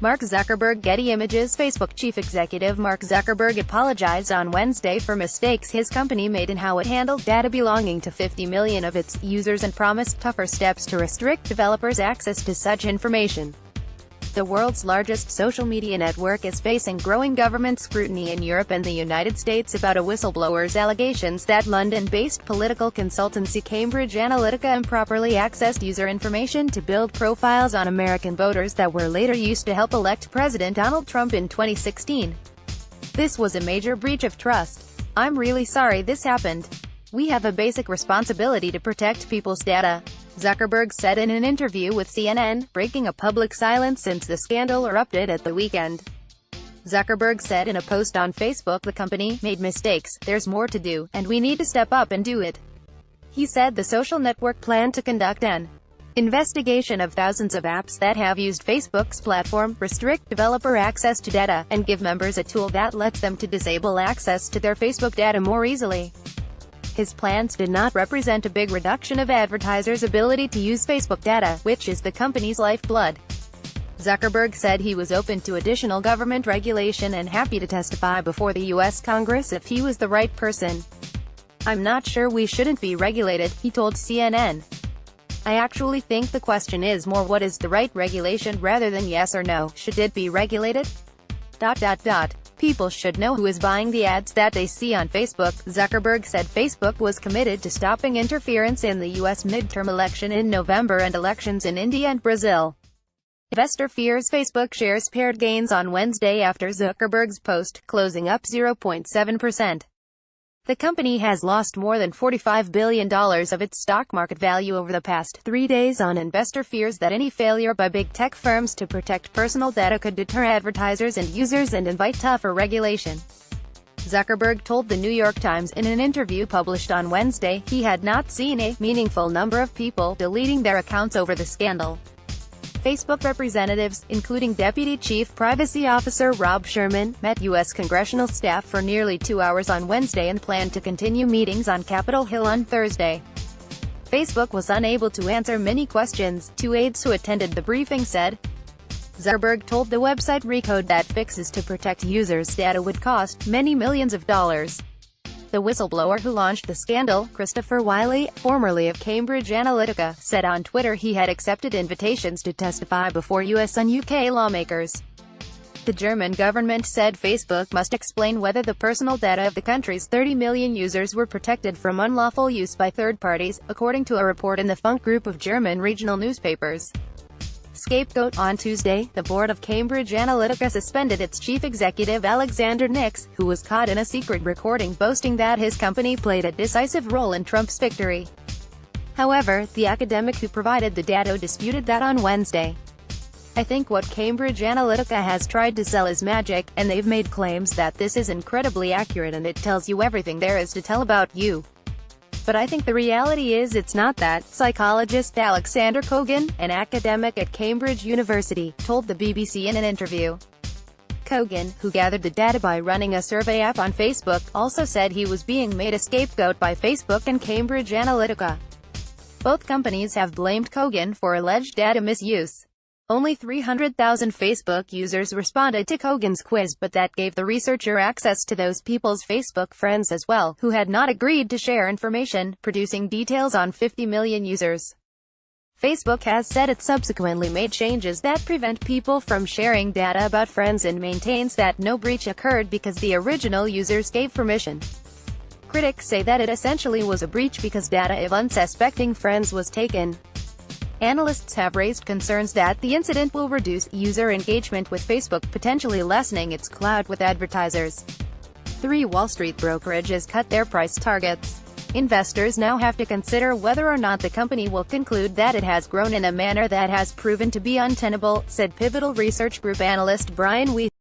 Mark Zuckerberg. Getty Images. Facebook chief executive Mark Zuckerberg apologized on Wednesday for mistakes his company made in how it handled data belonging to 50 million of its users and promised tougher steps to restrict developers' access to such information. The world's largest social media network is facing growing government scrutiny in Europe and the United States about a whistleblower's allegations that London-based political consultancy Cambridge Analytica improperly accessed user information to build profiles on American voters that were later used to help elect President Donald Trump in 2016. "This was a major breach of trust. I'm really sorry this happened. We have a basic responsibility to protect people's data," Zuckerberg said in an interview with CNN, breaking a public silence since the scandal erupted at the weekend. Zuckerberg said in a post on Facebook, "The company made mistakes, there's more to do, and we need to step up and do it." He said the social network planned to conduct an investigation of thousands of apps that have used Facebook's platform, restrict developer access to data, and give members a tool that lets them to disable access to their Facebook data more easily. His plans did not represent a big reduction of advertisers' ability to use Facebook data, which is the company's lifeblood. Zuckerberg said he was open to additional government regulation and happy to testify before the U.S. Congress if he was the right person. "I'm not sure we shouldn't be regulated," he told CNN. "I actually think the question is more what is the right regulation rather than yes or no, should it be regulated? People should know who is buying the ads that they see on Facebook." Zuckerberg said Facebook was committed to stopping interference in the U.S. midterm election in November and elections in India and Brazil. Investor fears Facebook shares pared gains on Wednesday after Zuckerberg's post, closing up 0.7%. The company has lost more than $45 billion of its stock market value over the past 3 days on investor fears that any failure by big tech firms to protect personal data could deter advertisers and users and invite tougher regulation. Zuckerberg told the New York Times in an interview published on Wednesday he had not seen a meaningful number of people deleting their accounts over the scandal. Facebook representatives, including Deputy Chief Privacy Officer Rob Sherman, met U.S. congressional staff for nearly 2 hours on Wednesday and planned to continue meetings on Capitol Hill on Thursday. Facebook was unable to answer many questions, two aides who attended the briefing said. Zuckerberg told the website Recode that fixes to protect users' data would cost many millions of dollars. The whistleblower who launched the scandal, Christopher Wiley, formerly of Cambridge Analytica, said on Twitter he had accepted invitations to testify before US and UK lawmakers. The German government said Facebook must explain whether the personal data of the country's 30 million users were protected from unlawful use by third parties, according to a report in the Funk group of German regional newspapers. Scapegoat. On Tuesday, the board of Cambridge Analytica suspended its chief executive Alexander Nix, who was caught in a secret recording boasting that his company played a decisive role in Trump's victory. However, the academic who provided the data disputed that on Wednesday. "I think what Cambridge Analytica has tried to sell is magic, and they've made claims that this is incredibly accurate and it tells you everything there is to tell about you. But I think the reality is it's not that," psychologist Alexander Kogan, an academic at Cambridge University, told the BBC in an interview. Kogan, who gathered the data by running a survey app on Facebook, also said he was being made a scapegoat by Facebook and Cambridge Analytica. Both companies have blamed Kogan for alleged data misuse. Only 300,000 Facebook users responded to Kogan's quiz, but that gave the researcher access to those people's Facebook friends as well, who had not agreed to share information, producing details on 50 million users. Facebook has said it subsequently made changes that prevent people from sharing data about friends and maintains that no breach occurred because the original users gave permission. Critics say that it essentially was a breach because data of unsuspecting friends was taken. Analysts have raised concerns that the incident will reduce user engagement with Facebook, potentially lessening its clout with advertisers. 3 Wall Street brokerages cut their price targets. Investors now have to consider whether or not the company will conclude that it has grown in a manner that has proven to be untenable, said Pivotal Research Group analyst Brian Weiss.